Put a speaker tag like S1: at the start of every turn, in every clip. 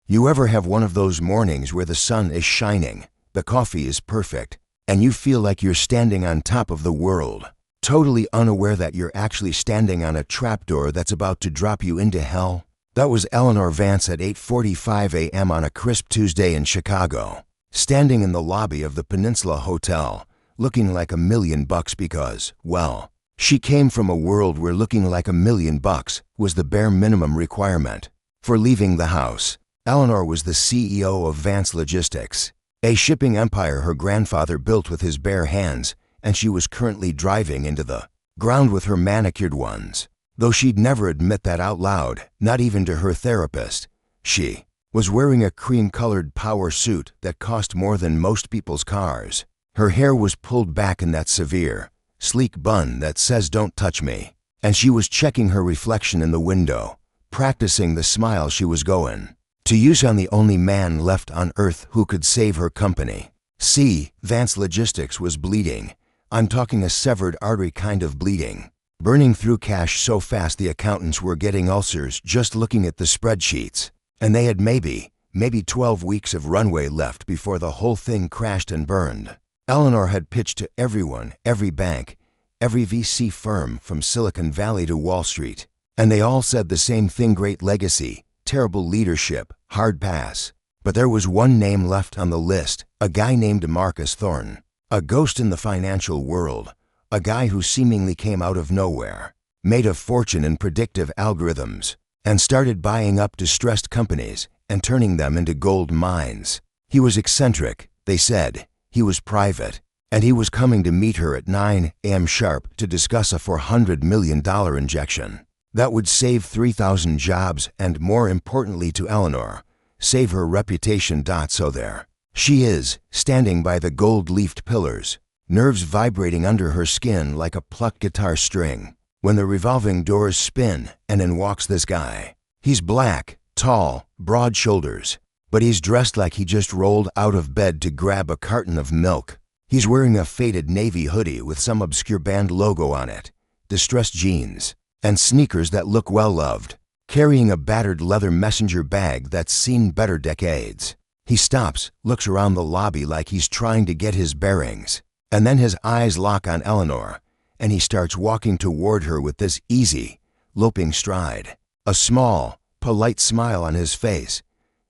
S1: You ever have one of those mornings where the sun is shining, the coffee is perfect, and you feel like you're standing on top of the world, totally unaware that you're actually standing on a trapdoor that's about to drop you into hell? That was Eleanor Vance at 8:45 a.m. on a crisp Tuesday in Chicago, standing in the lobby of the Peninsula Hotel, looking like $1,000,000 because, well, she came from a world where looking like $1,000,000 was the bare minimum requirement. For leaving the house, Eleanor was the CEO of Vance Logistics, a shipping empire her grandfather built with his bare hands, and she was currently driving into the ground with her manicured ones. Though she'd never admit that out loud, not even to her therapist, she was wearing a cream-colored power suit that cost more than most people's cars. Her hair was pulled back in that severe, sleek bun that says "Don't touch me," and she was checking her reflection in the window, practicing the smile she was going to use on the only man left on earth who could save her company. See, Vance Logistics was bleeding. I'm talking a severed artery kind of bleeding, burning through cash so fast the accountants were getting ulcers just looking at the spreadsheets. And they had maybe 12 weeks of runway left before the whole thing crashed and burned. Eleanor had pitched to everyone, every bank, every VC firm from Silicon Valley to Wall Street, and they all said the same thing: great legacy, terrible leadership, hard pass. But there was one name left on the list, a guy named Marcus Thornton, a ghost in the financial world, a guy who seemingly came out of nowhere, made a fortune in predictive algorithms, and started buying up distressed companies and turning them into gold mines. He was eccentric, they said. He was private, and he was coming to meet her at 9 a.m. sharp to discuss a $400 million injection that would save 3,000 jobs and, more importantly to Eleanor, save her reputation. So there she is, standing by the gold-leafed pillars, nerves vibrating under her skin like a plucked guitar string, when the revolving doors spin and in walks this guy. He's black, tall, broad shoulders, but he's dressed like he just rolled out of bed to grab a carton of milk. He's wearing a faded navy hoodie with some obscure band logo on it, distressed jeans, and sneakers that look well-loved, carrying a battered leather messenger bag that's seen better decades. He stops, looks around the lobby like he's trying to get his bearings, and then his eyes lock on Eleanor, and he starts walking toward her with this easy, loping stride, a small, polite smile on his face.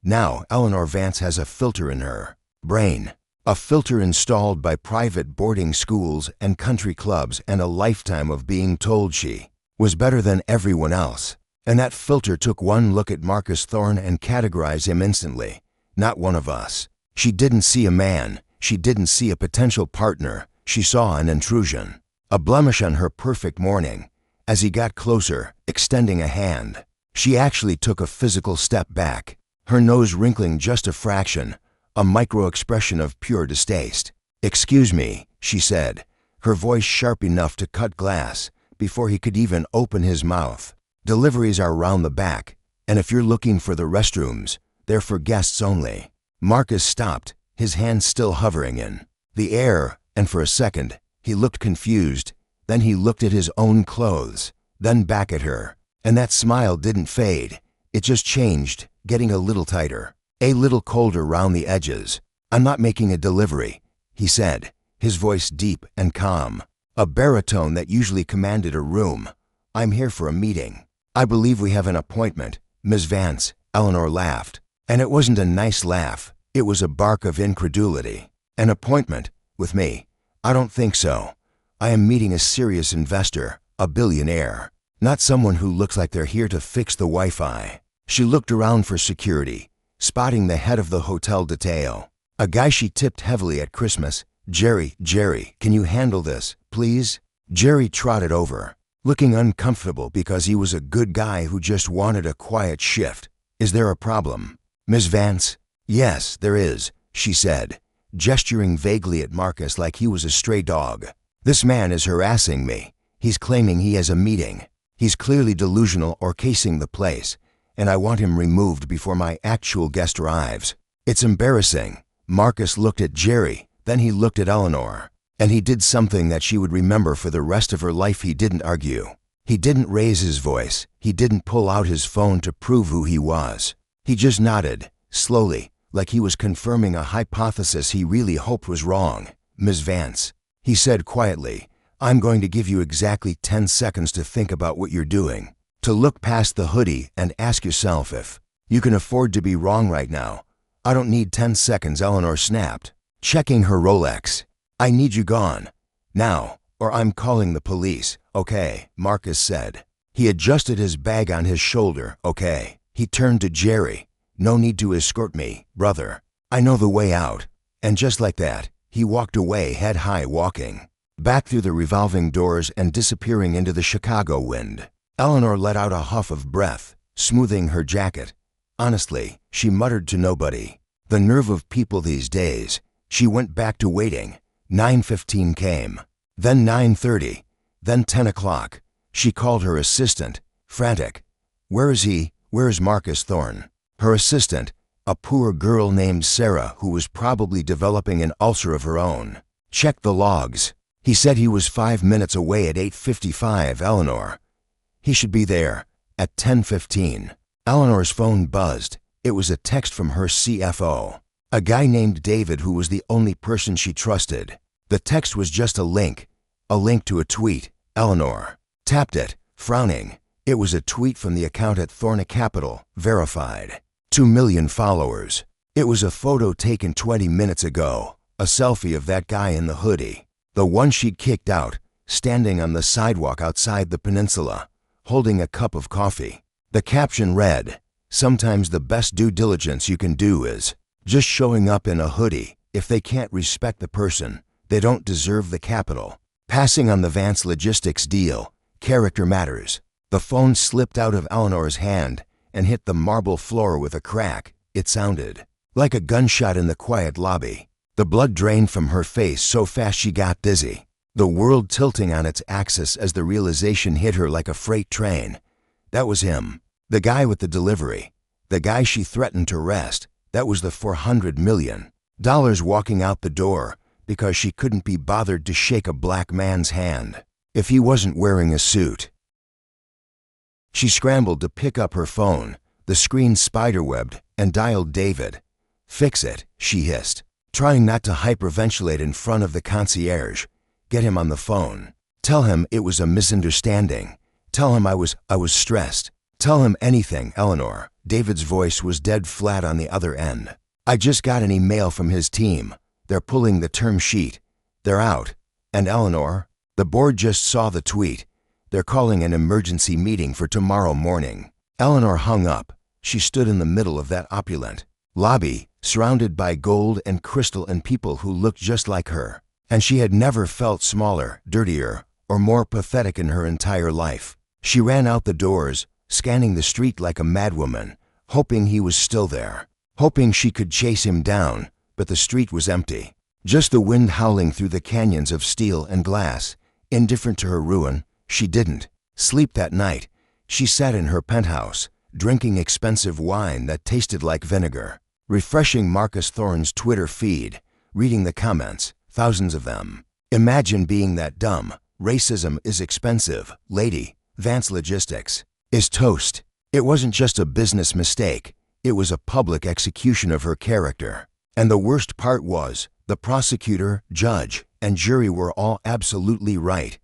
S1: Now Eleanor Vance has a filter in her brain, a filter installed by private boarding schools and country clubs and a lifetime of being told she was better than everyone else. And that filter took one look at Marcus Thorne and categorized him instantly. Not one of us. She didn't see a man. She didn't see a potential partner. She saw an intrusion, a blemish on her perfect morning. As he got closer, extending a hand, she actually took a physical step back, her nose wrinkling just a fraction, a micro-expression of pure distaste. "Excuse me," she said, her voice sharp enough to cut glass before he could even open his mouth. "Deliveries are round the back, and if you're looking for the restrooms, they're for guests only." Marcus stopped, his hand still hovering in the air, and for a second, he looked confused. Then he looked at his own clothes, then back at her, and that smile didn't fade. It just changed, getting a little tighter, a little colder round the edges. "I'm not making a delivery," he said, his voice deep and calm, a baritone that usually commanded a room. "I'm here for a meeting." "I believe we have an appointment, Ms. Vance," Eleanor laughed. And it wasn't a nice laugh, it was a bark of incredulity. "An appointment? With me? I don't think so. I am meeting a serious investor, a billionaire, not someone who looks like they're here to fix the Wi-Fi." She looked around for security, spotting the head of the hotel detail, a guy she tipped heavily at Christmas. Jerry, can you handle this, please?" Jerry trotted over, looking uncomfortable because he was a good guy who just wanted a quiet shift. "Is there a problem, Ms. Vance?" "Yes, there is," she said, gesturing vaguely at Marcus like he was a stray dog. "This man is harassing me. He's claiming he has a meeting. He's clearly delusional or casing the place, and I want him removed before my actual guest arrives. It's embarrassing." Marcus looked at Jerry, then he looked at Eleanor, and he did something that she would remember for the rest of her life. He didn't argue. He didn't raise his voice. He didn't pull out his phone to prove who he was. He just nodded, slowly, like he was confirming a hypothesis he really hoped was wrong. "Ms. Vance," he said quietly, "I'm going to give you exactly 10 seconds to think about what you're doing, to look past the hoodie and ask yourself if you can afford to be wrong right now." "I don't need 10 seconds," Eleanor snapped, checking her Rolex. "I need you gone. Now, or I'm calling the police." "Okay," Marcus said. He adjusted his bag on his shoulder. "Okay." He turned to Jerry. "No need to escort me, brother. I know the way out." And just like that, he walked away head high, walking back through the revolving doors and disappearing into the Chicago wind. Eleanor let out a huff of breath, smoothing her jacket. Honestly, she muttered to nobody. The nerve of people these days. She went back to waiting. 9:15 came. Then 9:30. Then 10 o'clock. She called her assistant, frantic. "Where is he? Where is Marcus Thorne?" Her assistant, a poor girl named Sarah who was probably developing an ulcer of her own, checked the logs. "He said he was 5 minutes away at 8:55, Eleanor. He should be there at 10:15. Eleanor's phone buzzed. It was a text from her CFO, a guy named David who was the only person she trusted. The text was just a link to a tweet. Eleanor tapped it, frowning. It was a tweet from the account at Thorne Capital, verified. 2 million followers. It was a photo taken 20 minutes ago, a selfie of that guy in the hoodie, the one she'd kicked out, standing on the sidewalk outside the peninsula, holding a cup of coffee. The caption read, "Sometimes the best due diligence you can do is just showing up in a hoodie. If they can't respect the person, they don't deserve the capital." Passing on the Vance Logistics deal, character matters. The phone slipped out of Eleanor's hand and hit the marble floor with a crack. It sounded like a gunshot in the quiet lobby. The blood drained from her face so fast she got dizzy, the world tilting on its axis as the realization hit her like a freight train. That was him. The guy with the delivery. The guy she threatened to arrest. That was the $400 million walking out the door because she couldn't be bothered to shake a black man's hand if he wasn't wearing a suit. She scrambled to pick up her phone. The screen spiderwebbed and dialed David. "Fix it," she hissed, trying not to hyperventilate in front of the concierge. "Get him on the phone. Tell him it was a misunderstanding. Tell him I was stressed. Tell him anything, Eleanor." David's voice was dead flat on the other end. "I just got an email from his team. They're pulling the term sheet. They're out. And Eleanor, the board just saw the tweet. They're calling an emergency meeting for tomorrow morning." Eleanor hung up. She stood in the middle of that opulent lobby, surrounded by gold and crystal and people who looked just like her. And she had never felt smaller, dirtier, or more pathetic in her entire life. She ran out the doors, scanning the street like a madwoman, hoping he was still there, hoping she could chase him down, but the street was empty. Just the wind howling through the canyons of steel and glass. Indifferent to her ruin, she didn't sleep that night. She sat in her penthouse, drinking expensive wine that tasted like vinegar, refreshing Marcus Thorne's Twitter feed, reading the comments, thousands of them. Imagine being that dumb. Racism is expensive, lady. Vance Logistics is toast. It wasn't just a business mistake. It was a public execution of her character. And the worst part was, the prosecutor, judge, and jury were all absolutely right.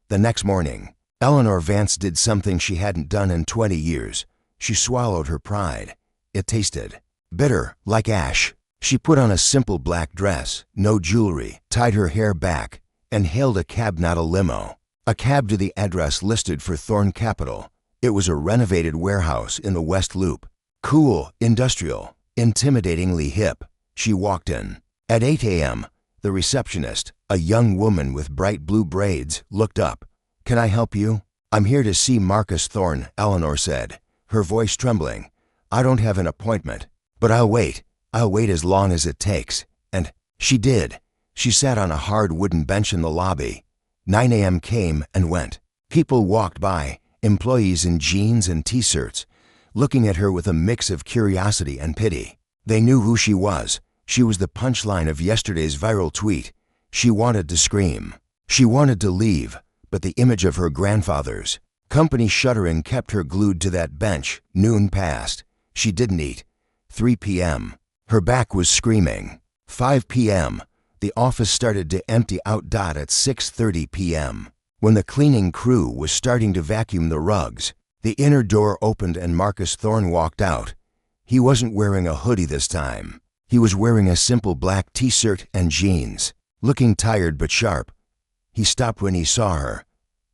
S1: The next morning, Eleanor Vance did something she hadn't done in 20 years. She swallowed her pride. It tasted bitter, like ash. She put on a simple black dress, no jewelry, tied her hair back, and hailed a cab, not a limo. A cab to the address listed for Thorne Capital. It was a renovated warehouse in the West Loop. Cool, industrial, intimidatingly hip. She walked in. At 8 a.m., the receptionist, a young woman with bright blue braids, looked up. "Can I help you?" "I'm here to see Marcus Thorne," Eleanor said, her voice trembling. "I don't have an appointment, but I'll wait. I'll wait as long as it takes." And she did. She sat on a hard wooden bench in the lobby. 9 a.m. came and went. People walked by, employees in jeans and t-shirts, looking at her with a mix of curiosity and pity. They knew who she was. She was the punchline of yesterday's viral tweet. She wanted to scream. She wanted to leave, but the image of her grandfather's company shuddering kept her glued to that bench. Noon passed. She didn't eat. 3 p.m. Her back was screaming. 5 p.m. The office started to empty out. At 6:30 p.m. when the cleaning crew was starting to vacuum the rugs, the inner door opened and Marcus Thorne walked out. He wasn't wearing a hoodie this time. He was wearing a simple black t-shirt and jeans, looking tired but sharp. He stopped when he saw her.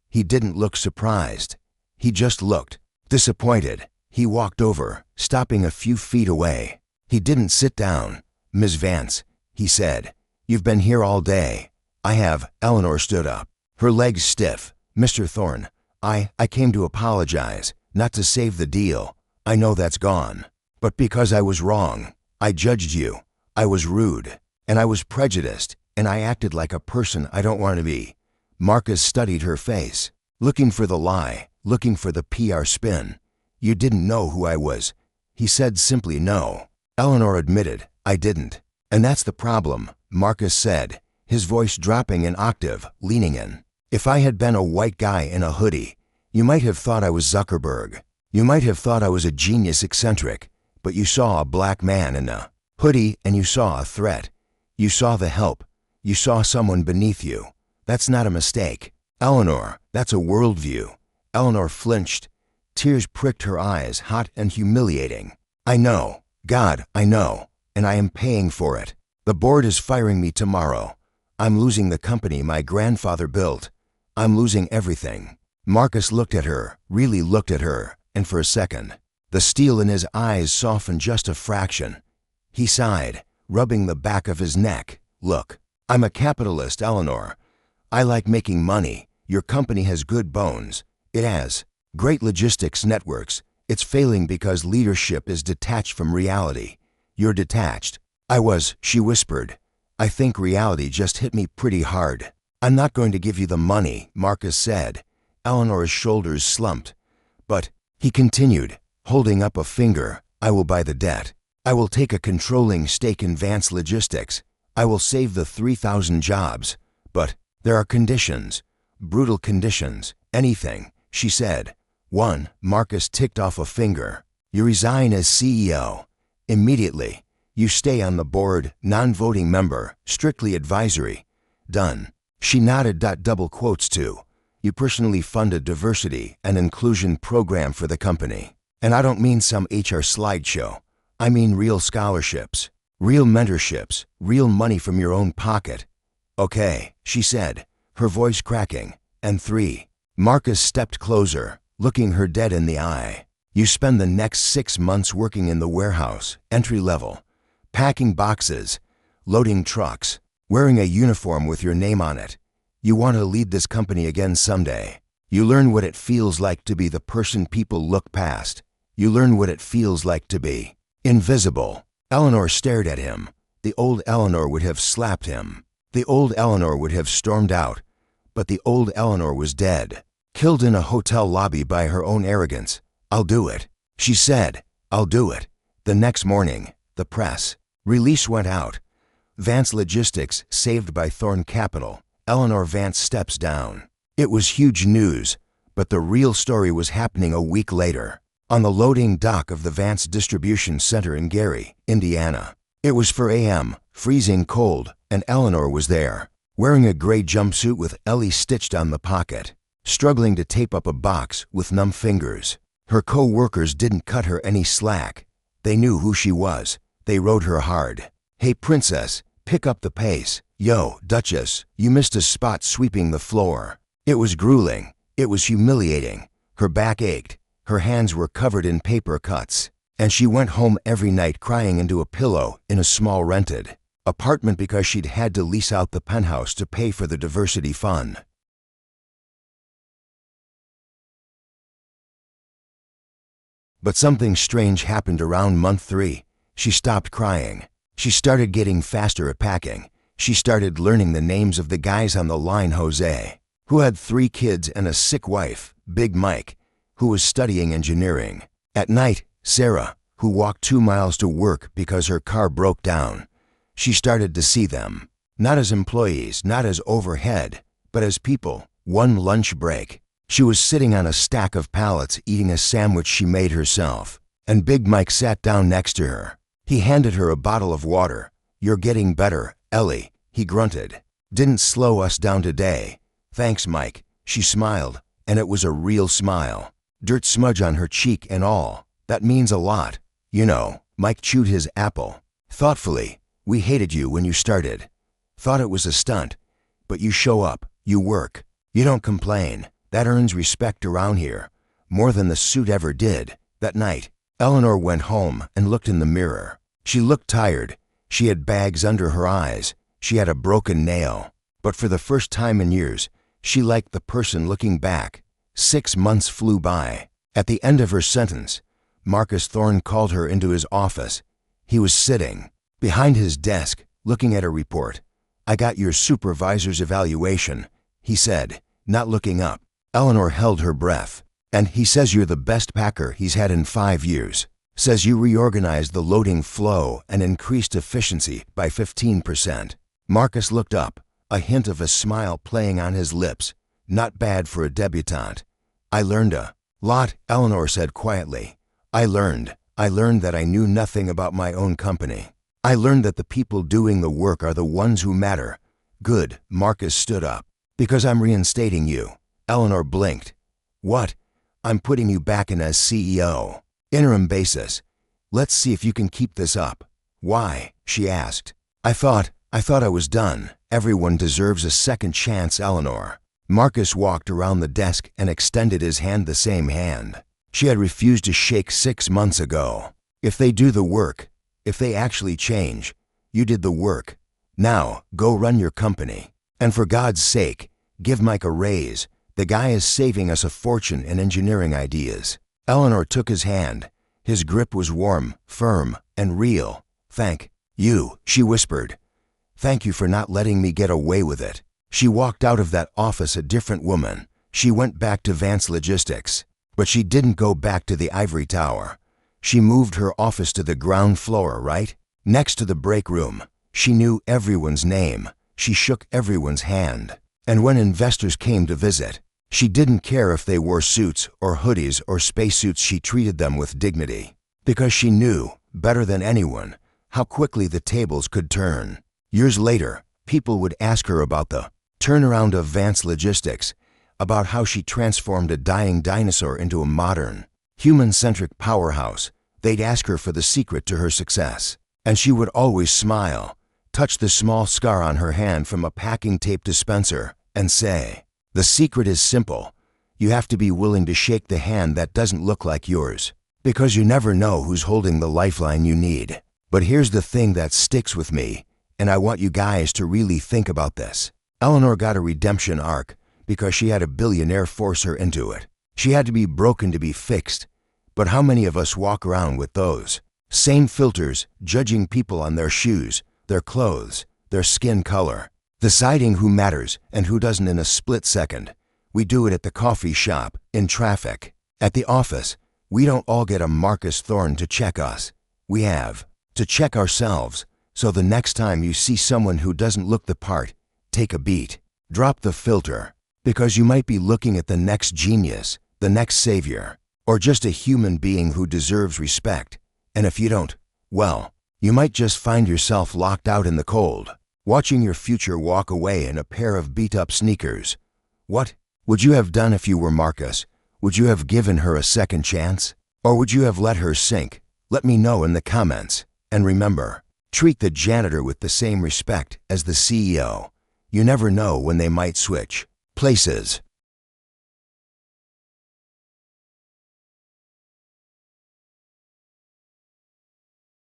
S1: He didn't look surprised. He just looked disappointed. He walked over, stopping a few feet away. He didn't sit down. "Ms. Vance," he said, "you've been here all day." "I have." Eleanor stood up, her legs stiff. "Mr. Thorne, I came to apologize, not to save the deal. I know that's gone. But because I was wrong, I judged you. I was rude, and I was prejudiced, and I acted like a person I don't want to be." Marcus studied her face, looking for the lie, looking for the PR spin. "You didn't know who I was." He said simply no. Eleanor admitted, "I didn't." "And that's the problem," Marcus said, his voice dropping an octave, leaning in. "If I had been a white guy in a hoodie, you might have thought I was Zuckerberg. You might have thought I was a genius eccentric, but you saw a black man in a hoodie and you saw a threat. You saw the help. You saw someone beneath you. That's not a mistake. Eleanor, that's a worldview." Eleanor flinched. Tears pricked her eyes, hot and humiliating. "I know. God, I know. And I am paying for it. The board is firing me tomorrow. I'm losing the company my grandfather built. I'm losing everything." Marcus looked at her, really looked at her, and for a second, the steel in his eyes softened just a fraction. He sighed, rubbing the back of his neck. "Look, I'm a capitalist, Eleanor. I like making money. Your company has good bones. It has great logistics networks. It's failing because leadership is detached from reality. You're detached." She whispered. "I think reality just hit me pretty hard." "I'm not going to give you the money," Marcus said. Eleanor's shoulders slumped. "But," he continued, holding up a finger, "I will buy the debt. I will take a controlling stake in Vance Logistics. I will save the 3,000 jobs. But there are conditions. Brutal conditions. Anything," she said. "One," Marcus ticked off a finger. "You resign as CEO. Immediately. You stay on the board, non-voting member, strictly advisory. Done." She nodded. Double quotes to. "You personally fund a diversity and inclusion program for the company. And I don't mean some HR slideshow. I mean real scholarships, real mentorships, real money from your own pocket." "Okay," she said, her voice cracking. "And 3. Marcus stepped closer, looking her dead in the eye. "You spend the next 6 months working in the warehouse, entry level, packing boxes, loading trucks, wearing a uniform with your name on it. You want to lead this company again someday. You learn what it feels like to be the person people look past. You learn what it feels like to be invisible." Eleanor stared at him. The old Eleanor would have slapped him. The old Eleanor would have stormed out. But the old Eleanor was dead, killed in a hotel lobby by her own arrogance. "I'll do it," she said. "I'll do it." The next morning, the press release went out. Vance Logistics saved by Thorne Capital. Eleanor Vance steps down. It was huge news, but the real story was happening a week later, on the loading dock of the Vance Distribution Center in Gary, Indiana. It was 4 a.m., freezing cold, and Eleanor was there, wearing a gray jumpsuit with Ellie stitched on the pocket, struggling to tape up a box with numb fingers. Her co-workers didn't cut her any slack. They knew who she was. They rode her hard. "Hey, princess, pick up the pace. Yo, Duchess, you missed a spot sweeping the floor." It was grueling. It was humiliating. Her back ached. Her hands were covered in paper cuts. And she went home every night crying into a pillow in a small rented apartment because she'd had to lease out the penthouse to pay for the diversity fund. But something strange happened around month 3. She stopped crying. She started getting faster at packing. She started learning the names of the guys on the line. Jose, who had 3 kids and a sick wife. Big Mike, who was studying engineering. At night, Sarah, who walked 2 miles to work because her car broke down. She started to see them, not as employees, not as overhead, but as people. One lunch break, she was sitting on a stack of pallets eating a sandwich she made herself, and Big Mike sat down next to her. He handed her a bottle of water. "You're getting better, Ellie," he grunted. "Didn't slow us down today." "Thanks, Mike." She smiled, and it was a real smile. Dirt smudge on her cheek and all. "That means a lot. You know." Mike chewed his apple. Thoughtfully, "We hated you when you started. Thought it was a stunt. But you show up, you work, you don't complain. That earns respect around here. More than the suit ever did." That night, Eleanor went home and looked in the mirror. She looked tired. She had bags under her eyes. She had a broken nail. But for the first time in years, she liked the person looking back. 6 months flew by. At the end of her sentence, Marcus Thorne called her into his office. He was sitting behind his desk, looking at a report. "I got your supervisor's evaluation," he said, not looking up. Eleanor held her breath. "And he says you're the best packer he's had in 5 years. Says you reorganized the loading flow and increased efficiency by 15%. Marcus looked up, a hint of a smile playing on his lips. "Not bad for a debutante." "I learned a lot," Eleanor said quietly. I learned that I knew nothing about my own company. I learned that the people doing the work are the ones who matter." "Good," Marcus stood up. "Because I'm reinstating you." Eleanor blinked. "What?" "I'm putting you back in as CEO. Interim basis. Let's see if you can keep this up." "Why?" she asked. I thought I was done. Everyone deserves a second chance, Eleanor." Marcus walked around the desk and extended his hand, the same hand she had refused to shake 6 months ago. "If they do the work, if they actually change, you did the work. Now, go run your company. And for God's sake, give Mike a raise. The guy is saving us a fortune in engineering ideas." Eleanor took his hand. His grip was warm, firm, and real. "Thank you," she whispered. "Thank you for not letting me get away with it." She walked out of that office a different woman. She went back to Vance Logistics. But she didn't go back to the ivory tower. She moved her office to the ground floor, right next to the break room. She knew everyone's name. She shook everyone's hand. And when investors came to visit, she didn't care if they wore suits or hoodies or spacesuits. She treated them with dignity. Because she knew, better than anyone, how quickly the tables could turn. Years later, people would ask her about the turnaround of Vance Logistics, about how she transformed a dying dinosaur into a modern, human-centric powerhouse. They'd ask her for the secret to her success. And she would always smile, touch the small scar on her hand from a packing tape dispenser, and say, "The secret is simple. You have to be willing to shake the hand that doesn't look like yours. Because you never know who's holding the lifeline you need." But here's the thing that sticks with me, and I want you guys to really think about this. Eleanor got a redemption arc because she had a billionaire force her into it. She had to be broken to be fixed. But how many of us walk around with those same filters, judging people on their shoes, their clothes, their skin color, deciding who matters and who doesn't in a split second? We do it at the coffee shop, in traffic, at the office. We don't all get a Marcus Thorne to check us. We have to check ourselves. So the next time you see someone who doesn't look the part, take a beat. Drop the filter. Because you might be looking at the next genius, the next savior, or just a human being who deserves respect. And if you don't, well, you might just find yourself locked out in the cold, watching your future walk away in a pair of beat-up sneakers. What would you have done if you were Marcus? Would you have given her a second chance? Or would you have let her sink? Let me know in the comments. And remember, treat the janitor with the same respect as the CEO. You never know when they might switch places.